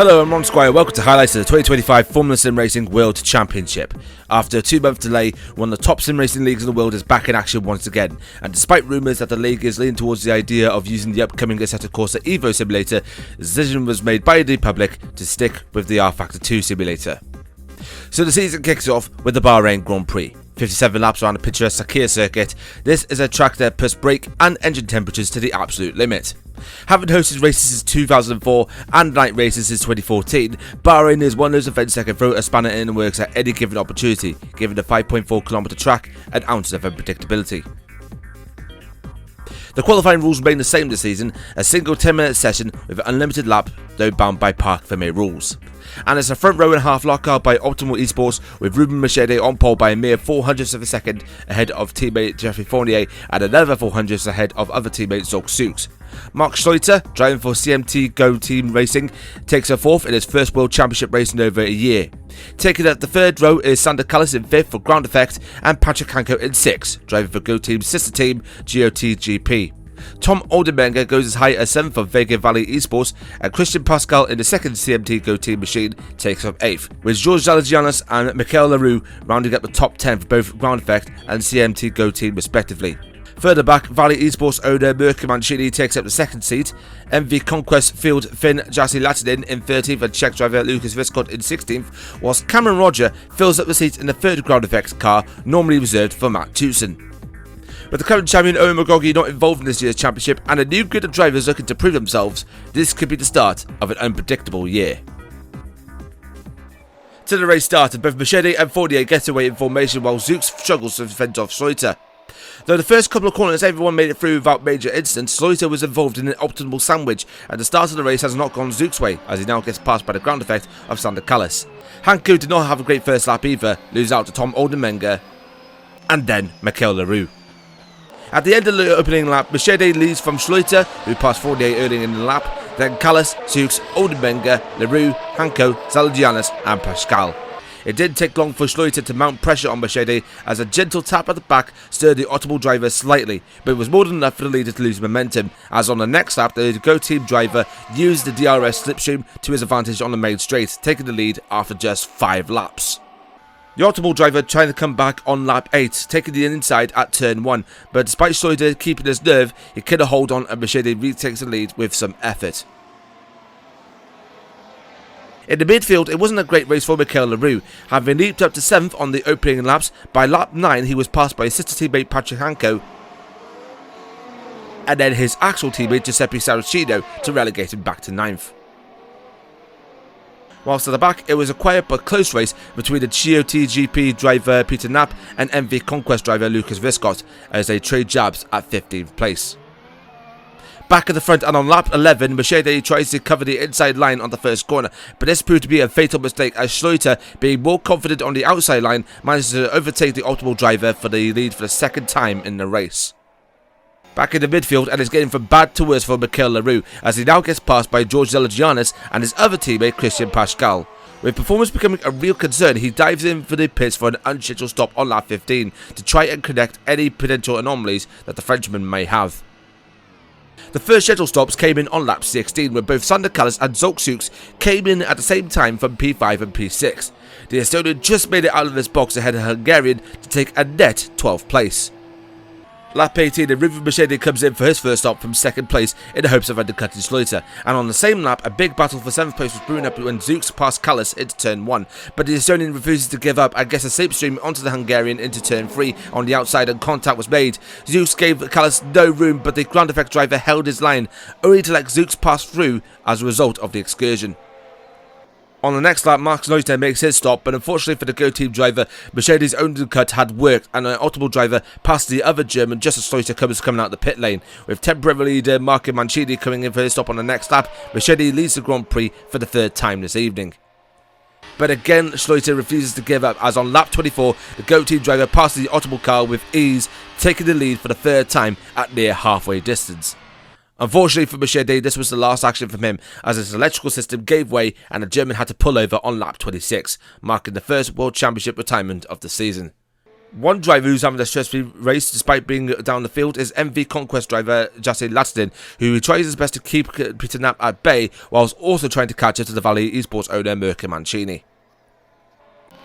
Hello, I'm Ron Squire. Welcome to highlights of the 2025 Formula SimRacing World Championship. After a 2-month delay, one of the top SimRacing leagues in the world is back in action once again, and despite rumours that the league is leaning towards the idea of using the upcoming Assetto Corsa Evo simulator, the decision was made by the public to stick with the rFactor 2 simulator. So the season kicks off with the Bahrain Grand Prix. 57 laps around the picturesque Sakir circuit. This is a track that puts brake and engine temperatures to the absolute limit. Having hosted races since 2004 and night races since 2014, Bahrain is one of those events that can throw a spanner in the works at any given opportunity, given the 5.4km track and ounces of unpredictability. The qualifying rules remain the same this season, a single 10-minute session with an unlimited lap, though bound by Parc Fermé rules. And it's a front row and a half lockout by Optimal eSports, with Ruben Mercedes on pole by a mere 400ths of a second ahead of teammate Jeffrey Fournier and another 400ths ahead of other teammate Zolk Sux. Mark Schleuter, driving for CMT Go Team Racing, takes a fourth in his first World Championship race in over a year. Taking up the third row is Sander Kallis in fifth for Ground Effect and Patrick Hanko in sixth, driving for Go Team's sister team GOTGP. Tom Oldenberger goes as high as 7th for Vega Valley Esports, and Christian Pascal in the second CMT Go Team machine takes up 8th, with Georges Zalagianis and Michael Leroux rounding up the top 10 for both Ground Effect and CMT Go Team respectively. Further back, Valley Esports owner Mirko Mancini takes up the second seat, MV Conquest field Finn Jassi Latinin in 13th and Czech driver Lucas Viscott in 16th, whilst Cameron Roger fills up the seat in the third Ground Effect car, normally reserved for Matt Tewson. With the current champion Owen Magogi not involved in this year's championship and a new grid of drivers looking to prove themselves, this could be the start of an unpredictable year. To the race started, both Mercedes and Fournier get away in formation while Zux struggles to fend off Schleuter. Though the first couple of corners everyone made it through without major incidents, Schleuter was involved in an optimal sandwich, and the start of the race has not gone Zux' way, as he now gets passed by the ground effect of Sander Kallis. Hanko did not have a great first lap either, losing out to Tom Oldenberger and then Michael Leroux. At the end of the opening lap, Mercedes leads from Schleuter, who passed Fournier early in the lap, then Kallis, Zux, Oldenberger, Leroux, Hanko, Zalagianis and Pascal. It didn't take long for Schleuter to mount pressure on Mercedes as a gentle tap at the back stirred the Optimal driver slightly, but it was more than enough for the leader to lose momentum, as on the next lap the Go Team driver used the DRS slipstream to his advantage on the main straight, taking the lead after just 5 laps. The Optimal driver trying to come back on lap 8, taking the inside at turn 1, but despite Schleuter keeping his nerve, he couldn't hold on and Mercedes retakes the lead with some effort. In the midfield, it wasn't a great race for Michael Leroux, having leaped up to 7th on the opening laps. By lap 9 he was passed by his sister teammate Patrick Hanko, and then his actual teammate Giuseppe Saracino to relegate him back to 9th. Whilst at the back, it was a quiet but close race between the GOTGP driver Peter Knapp and MV Conquest driver Lucas Viscott as they trade jabs at 15th place. Back at the front and on lap 11, Mercedes tries to cover the inside line on the first corner, but this proved to be a fatal mistake as Schleuter, being more confident on the outside line, manages to overtake the Optimal driver for the lead for the second time in the race. Back in the midfield, and it's getting from bad to worse for Michael Leroux as he now gets passed by Georges Zalagianis and his other teammate Christian Pascal. With performance becoming a real concern, he dives in for the pits for an unscheduled stop on lap 15 to try and connect any potential anomalies that the Frenchman may have. The first scheduled stops came in on lap 16, where both Sander Kallis and Zolk Sux came in at the same time from P5 and P6. The Estonian just made it out of this box ahead of Hungarian to take a net 12th place. Lap 18, and Ruben Mercedes comes in for his first stop from 2nd place in the hopes of undercutting Schleuter, and on the same lap a big battle for 7th place was brewing up when Zux passed Kallis into turn 1, but the Estonian refuses to give up and gets a slipstream onto the Hungarian into turn 3 on the outside, and contact was made. Zux gave Kallis no room, but the ground effect driver held his line, only to let Zux pass through as a result of the excursion. On the next lap, Mark Schleuter makes his stop, but unfortunately for the Go Team driver, Mercedes' own cut had worked, and an Optimal driver passed the other German just as Schleuter comes coming out the pit lane. With temporary leader Marco Mancini coming in for his stop on the next lap, Mercedes leads the Grand Prix for the 3rd time this evening. But again, Schleuter refuses to give up, as on lap 24, the Go Team driver passes the Optimal car with ease, taking the lead for the 3rd time at near halfway distance. Unfortunately for Mercedes, this was the last action from him, as his electrical system gave way and the German had to pull over on lap 26, marking the first World Championship retirement of the season. One driver who's having a stress-free race despite being down the field is MV Conquest driver Jesse Latidin, who tries his best to keep Peter Knapp at bay whilst also trying to catch up to the Valley eSports owner Mirko Mancini.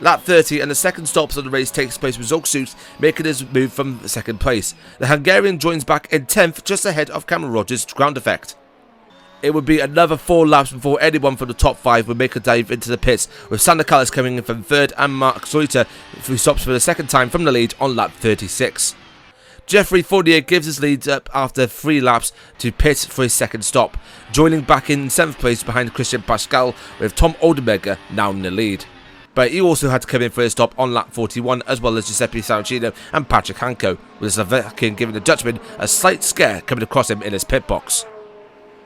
Lap 30 and the second stop of the race takes place with Zolk making his move from second place. The Hungarian joins back in 10th just ahead of Cameron Rogers' ground effect. It would be another 4 laps before anyone from the top 5 would make a dive into the pits, with Sander Callis coming in from 3rd and Mark Zoiter, who stops for the second time from the lead on lap 36. Jeffrey Fournier gives his lead up after 3 laps to pit for his second stop, joining back in 7th place behind Christian Pascal, with Tom Oldenberger now in the lead. But he also had to come in for his stop on lap 41, as well as Giuseppe Saracino and Patrick Hanko, with the Slovakian giving the Dutchman a slight scare coming across him in his pit box.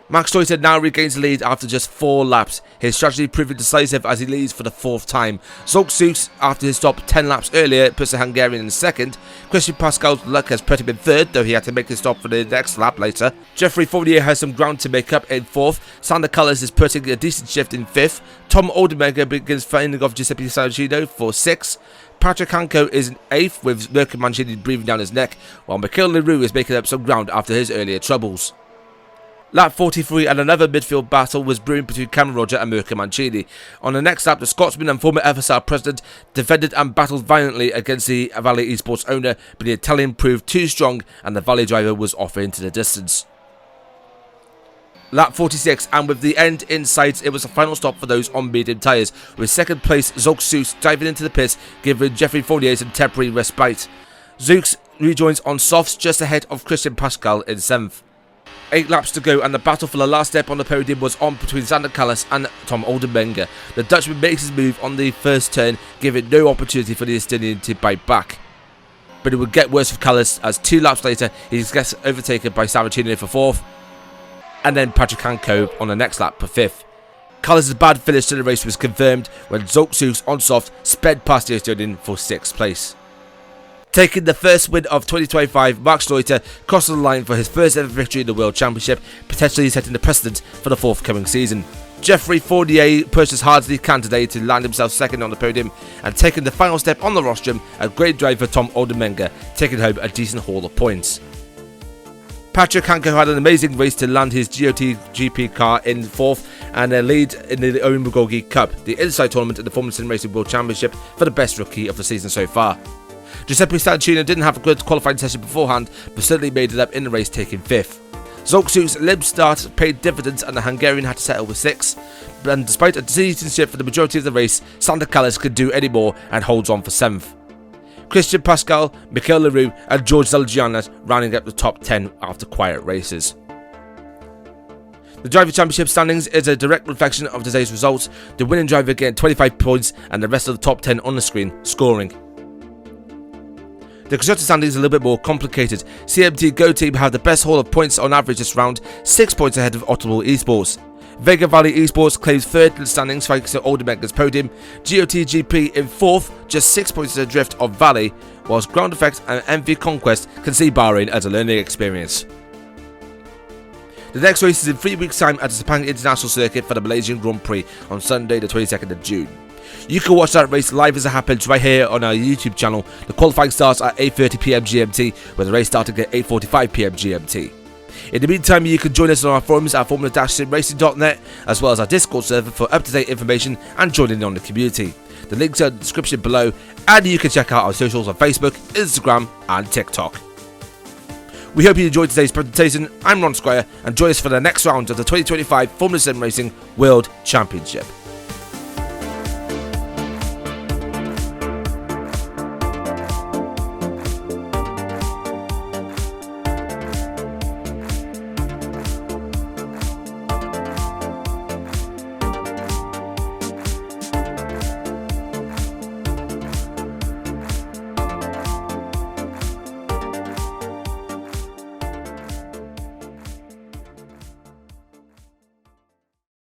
Max Stoiter now regains the lead after just 4 laps, his strategy proving decisive as he leads for the 4th time. Zolk after his stop 10 laps earlier, puts the Hungarian in 2nd. Christian Pascal's luck has put him in 3rd, though he had to make his stop for the next lap later. Jeffrey Fournier has some ground to make up in 4th. Sander Callis is putting a decent shift in 5th. Tom Oldenberger begins fending off Giuseppe Saracino for 6th. Patrick Hanko is in 8th, with Mirko Mancini breathing down his neck, while Mikhail Leroux is making up some ground after his earlier troubles. Lap 43 and another midfield battle was brewing between Cameron Roger and Mirko Mancini. On the next lap, the Scotsman and former FSR president defended and battled violently against the Valley eSports owner, but the Italian proved too strong and the Valley driver was off into the distance. Lap 46, and with the end in sight, it was the final stop for those on medium tyres, with second place Zolk diving into the pits, giving Jeffrey Fournier some temporary respite. Zooks rejoins on softs just ahead of Christian Pascal in 7th. 8 laps to go and the battle for the last step on the podium was on between Sander Callis and Tom Oldenberger. The Dutchman makes his move on the first turn, giving no opportunity for the Estonian to bite back. But it would get worse for Callis as 2 laps later he gets overtaken by Saracino for 4th, and then Patrick Hanko on the next lap for 5th. Callis' bad finish to the race was confirmed when Zolk on soft sped past the Estonian for 6th place. Taking the first win of 2025, Mark Stoiter crosses the line for his first ever victory in the World Championship, potentially setting the precedent for the forthcoming season. Jeffrey Fournier pushed as hard as he can today to land himself 2nd on the podium, and taking the final step on the rostrum, a great drive for Tom Oldenberger, taking home a decent haul of points. Patrick Hanko had an amazing race to land his GP car in 4th and a lead in the Owen Mugogi Cup, the inside tournament in the Formula SimRacing World Championship, for the best rookie of the season so far. Giuseppe Saracino didn't have a good qualifying session beforehand, but certainly made it up in the race, taking 5th. Zolk's limp start paid dividends and the Hungarian had to settle with 6th, and despite a decent shift for the majority of the race, Sander Callis could do any more and holds on for 7th. Christian Pascal, Mikhail Leroux and George Zalgianas rounding up the top 10 after quiet races. The Driver Championship standings is a direct reflection of today's results, the winning driver getting 25 points and the rest of the top 10 on the screen scoring. The constructor standing is a little bit more complicated. CMT Go Team have the best haul of points on average this round, 6 points ahead of Automobile Esports. Vega Valley Esports claims 3rd in the standings, fighting to Oldenberger's podium. GOTGP in 4th, just 6 points adrift of Valley, whilst Ground Effect and MV Conquest can see Bahrain as a learning experience. The next race is in 3 weeks' time at the Sepang International Circuit for the Malaysian Grand Prix on Sunday the 22nd of June. You can watch that race live as it happens right here on our YouTube channel. The qualifying starts at 8:30pm GMT, with the race starting at 8:45pm GMT. In the meantime, you can join us on our forums at formula-simracing.net, as well as our Discord server for up-to-date information and joining on the community. The links are in the description below, and you can check out our socials on Facebook, Instagram and TikTok. We hope you enjoyed today's presentation. I'm Ron Squire, and join us for the next round of the 2025 Formula SimRacing World Championship.